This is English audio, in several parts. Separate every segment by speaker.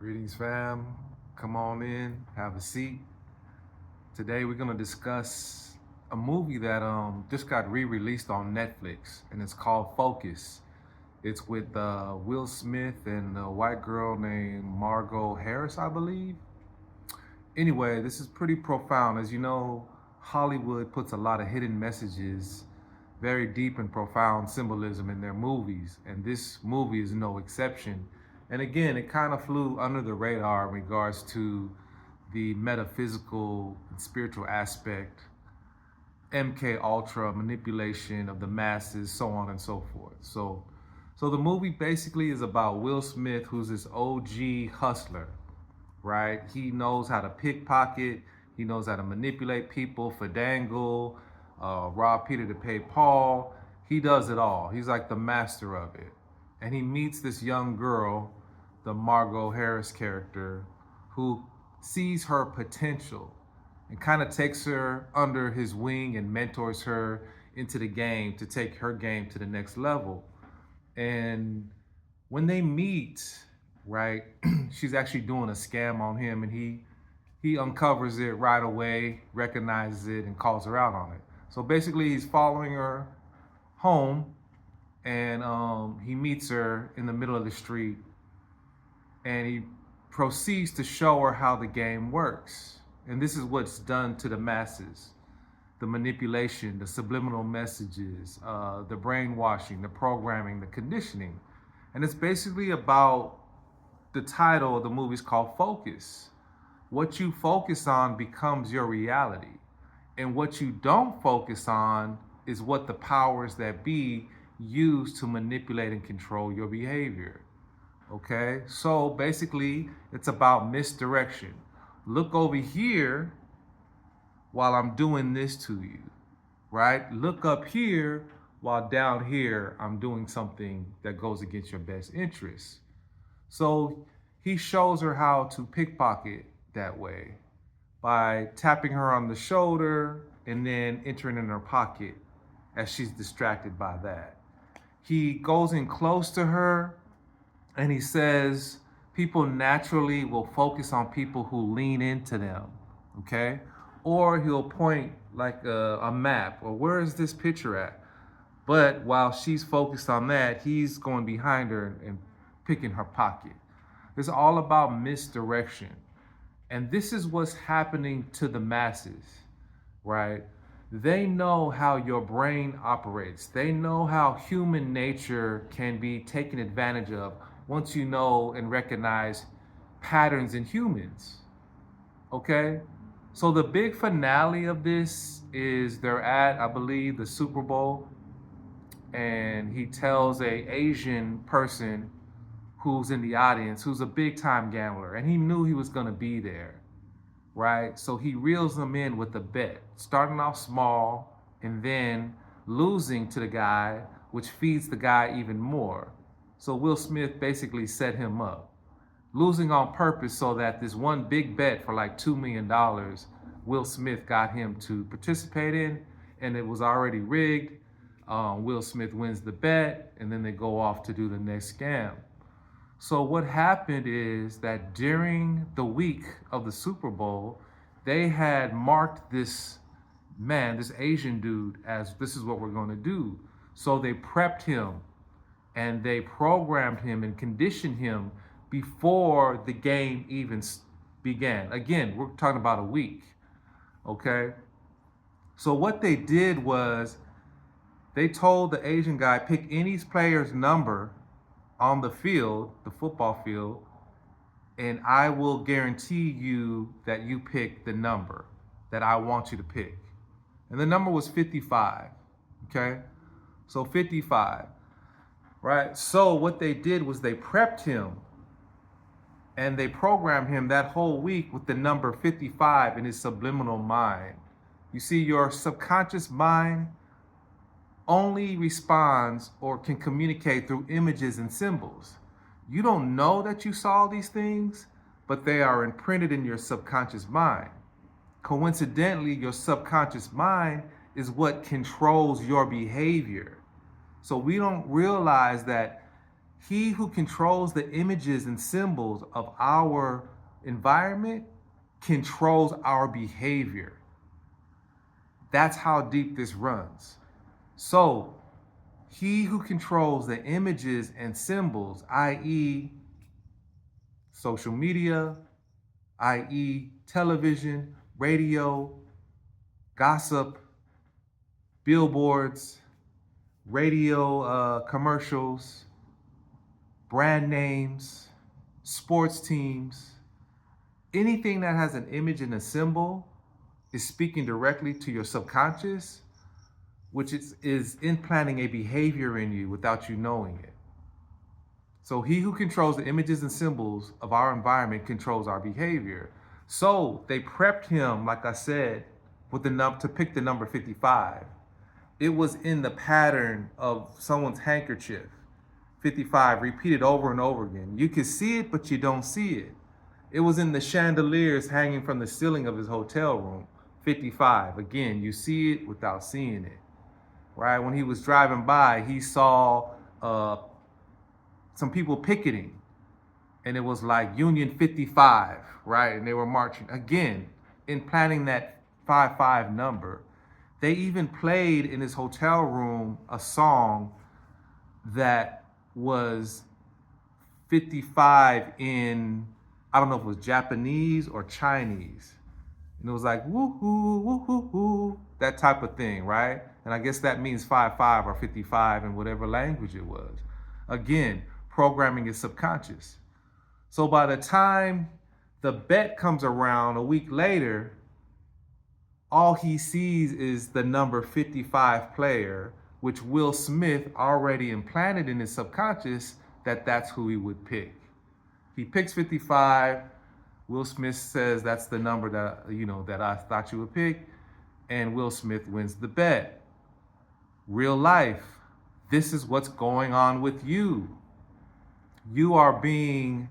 Speaker 1: Greetings, fam. Come on in, have a seat. Today we're gonna discuss a movie that just got re-released on Netflix, and it's called Focus. It's with Will Smith and a white girl named Margot Harris, I believe. Anyway, this is pretty profound. As you know, Hollywood puts a lot of hidden messages, very deep and profound symbolism in their movies, and this movie is no exception. And again, it kind of flew under the radar in regards to the metaphysical and spiritual aspect, MK Ultra manipulation of the masses, so on and so forth. So the movie basically is about Will Smith, who's this OG hustler, right? He knows how to pickpocket. He knows how to manipulate people, finagle, rob Peter to pay Paul. He does it all. He's like the master of it. And he meets this young girl, the Margot Harris character, who sees her potential and kind of takes her under his wing and mentors her into the game to take her game to the next level. And when they meet, right, she's actually doing a scam on him, and he uncovers it right away, recognizes it, and calls her out on it. So basically, he's following her home, and he meets her in the middle of the street, and he proceeds to show her how the game works. And this is what's done to the masses: the manipulation, the subliminal messages, the brainwashing, the programming, the conditioning. And it's basically about, the title of the movie is called Focus. What you focus on becomes your reality. And what you don't focus on is what the powers that be use to manipulate and control your behavior. Okay? So basically, it's about misdirection. Look over here while I'm doing this to you, right? Look up here while down here I'm doing something that goes against your best interests. So he shows her how to pickpocket that way by tapping her on the shoulder and then entering in her pocket as she's distracted by that. He goes in close to her and he says people naturally will focus on people who lean into them, okay? Or he'll point like a map, or where is this picture at? But while she's focused on that, he's going behind her and picking her pocket. It's all about misdirection. And this is what's happening to the masses, right? They know how your brain operates. They know how human nature can be taken advantage of once you know and recognize patterns in humans, okay? So the big finale of this is they're at, I believe, the Super Bowl, and he tells a Asian person who's in the audience, who's a big time gambler, and he knew he was gonna be there, right? So he reels them in with a bet, starting off small and then losing to the guy, which feeds the guy even more. So Will Smith basically set him up, losing on purpose so that this one big bet for like $2 million, Will Smith got him to participate in, and it was already rigged. Will Smith wins the bet, and then they go off to do the next scam. So what happened is that during the week of the Super Bowl, they had marked this man, this Asian dude, as this is what we're going to do. So they prepped him and they programmed him and conditioned him before the game even began. Again, we're talking about a week, okay? So what they did was they told the Asian guy, pick any player's number on the field, the football field, and I will guarantee you that you pick the number that I want you to pick. And the number was 55, okay? So 55, right? So what they did was they prepped him and they programmed him that whole week with the number 55 in his subliminal mind. You see, your subconscious mind only responds or can communicate through images and symbols. You don't know that you saw these things, but they are imprinted in your subconscious mind. Coincidentally, your subconscious mind is what controls your behavior. So we don't realize that He who controls the images and symbols of our environment controls our behavior. That's how deep this runs. So, he who controls the images and symbols, i.e., social media, i.e., television, radio, gossip, billboards, radio commercials, brand names, sports teams, anything that has an image and a symbol is speaking directly to your subconscious, which is implanting a behavior in you without you knowing it. So he who controls the images and symbols of our environment controls our behavior. So they prepped him, like I said, with to pick the number 55. It was in the pattern of someone's handkerchief. 55, repeated over and over again. You can see it, but you don't see it. It was in the chandeliers hanging from the ceiling of his hotel room. 55, again, you see it without seeing it, right? When he was driving by, he saw some people picketing, and it was like Union 55, right? And they were marching. Again, in planning that 55 number, they even played in his hotel room a song that was 55 in, I don't know if it was Japanese or Chinese. And it was like, woo-hoo, woo-hoo-hoo, that type of thing, right? And I guess that means 55 or 55 in whatever language it was. Again, programming is subconscious. So by the time the bet comes around a week later, all he sees is the number 55 player, which Will Smith already implanted in his subconscious that that's who he would pick. He picks 55. Will Smith says that's the number that I thought you would pick, and Will Smith wins the bet. Real life, this is what's going on with you. You are being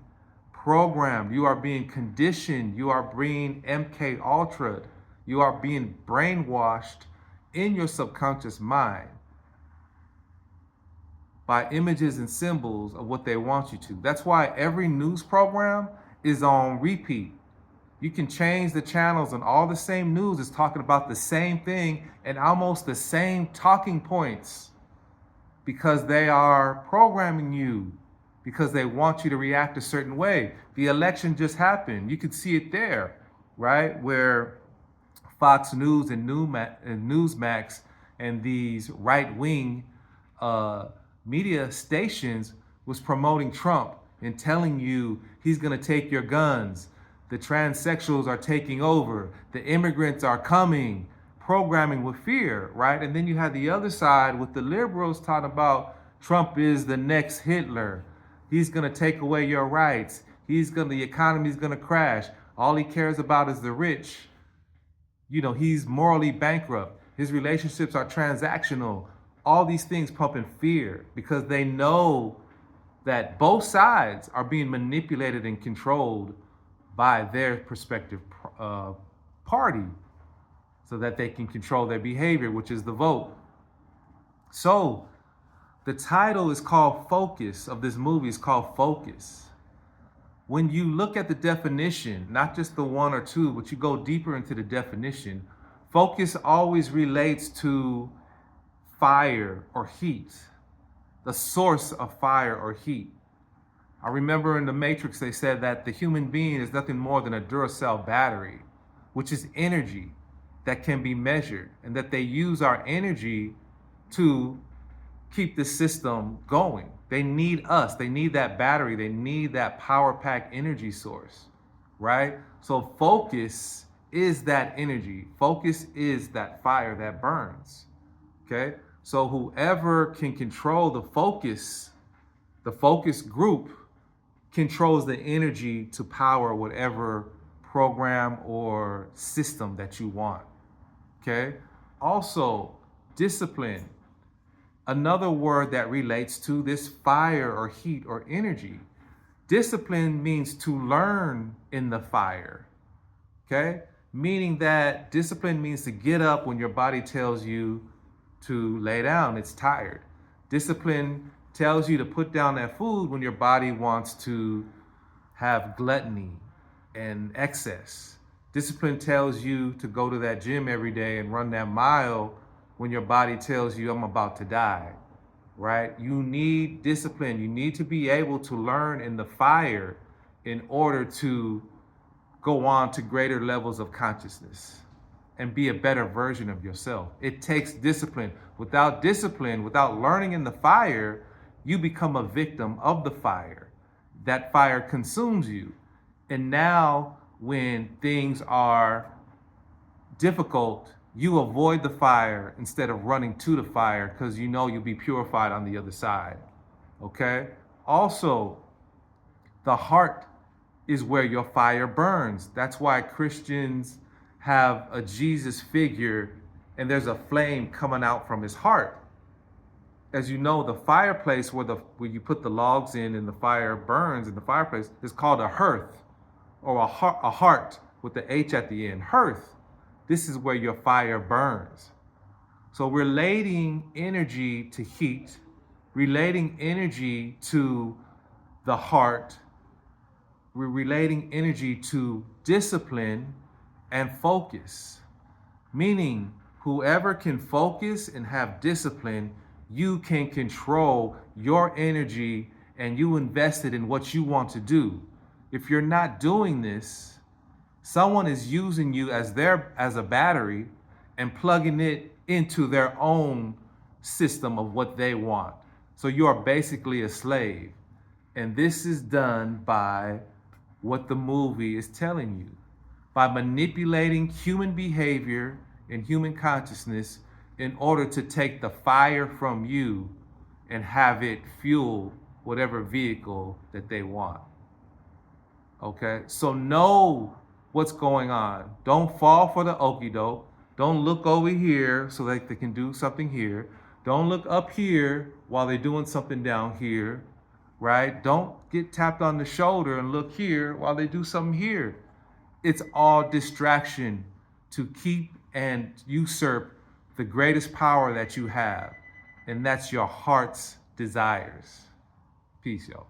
Speaker 1: programmed, you are being conditioned, you are being MK Ultra'd, you are being brainwashed in your subconscious mind by images and symbols of what they want you to. That's why every news program is on repeat. You can change the channels and all the same news is talking about the same thing and almost the same talking points because they are programming you, because they want you to react a certain way. The election just happened. You could see it there, right? Where Fox News and Newsmax and these right-wing media stations was promoting Trump and telling you he's gonna take your guns, the transsexuals are taking over, the immigrants are coming, programming with fear, right? And then you had the other side with the liberals talking about Trump is the next Hitler. He's gonna take away your rights. The economy's gonna crash. All he cares about is the rich. He's morally bankrupt. His relationships are transactional. All these things pumping fear because they know that both sides are being manipulated and controlled by their prospective party so that they can control their behavior, which is the vote. So the title is called Focus of this movie is called Focus. When you look at the definition, not just the one or two, but you go deeper into the definition, focus always relates to fire or heat, the source of fire or heat. I remember in The Matrix, they said that the human being is nothing more than a Duracell battery, which is energy that can be measured, and that they use our energy to keep the system going. They need us. They need that battery. They need that power pack energy source, right? So focus is that energy. Focus is that fire that burns, okay? So whoever can control the focus group controls the energy to power whatever program or system that you want, okay? Also, discipline. Another word that relates to this fire or heat or energy. Discipline means to learn in the fire, okay? Meaning that discipline means to get up when your body tells you to lay down, it's tired. Discipline tells you to put down that food when your body wants to have gluttony and excess. Discipline tells you to go to that gym every day and run that mile when your body tells you, I'm about to die, right? You need discipline. You need to be able to learn in the fire in order to go on to greater levels of consciousness and be a better version of yourself. It takes discipline. Without discipline, without learning in the fire, you become a victim of the fire. That fire consumes you. And now, when things are difficult, you avoid the fire instead of running to the fire because you know you'll be purified on the other side. Okay? Also, the heart is where your fire burns. That's why Christians have a Jesus figure and there's a flame coming out from his heart. As you know, the fireplace where you put the logs in and the fire burns in the fireplace is called a hearth, or a heart with the H at the end. Hearth. This is where your fire burns. So relating energy to heat, relating energy to the heart, we're relating energy to discipline and focus. Meaning, whoever can focus and have discipline, you can control your energy and you invest it in what you want to do. If you're not doing this, someone is using you as a battery and plugging it into their own system of what they want. So you are basically a slave. And this is done by what the movie is telling you, by manipulating human behavior and human consciousness in order to take the fire from you and have it fuel whatever vehicle that they want. Okay, so know what's going on. Don't fall for the okie doke. Don't look over here so that they can do something here. Don't look up here while they're doing something down here, right? Don't get tapped on the shoulder and look here while they do something here. It's all distraction to keep and usurp the greatest power that you have, and that's your heart's desires. Peace, y'all.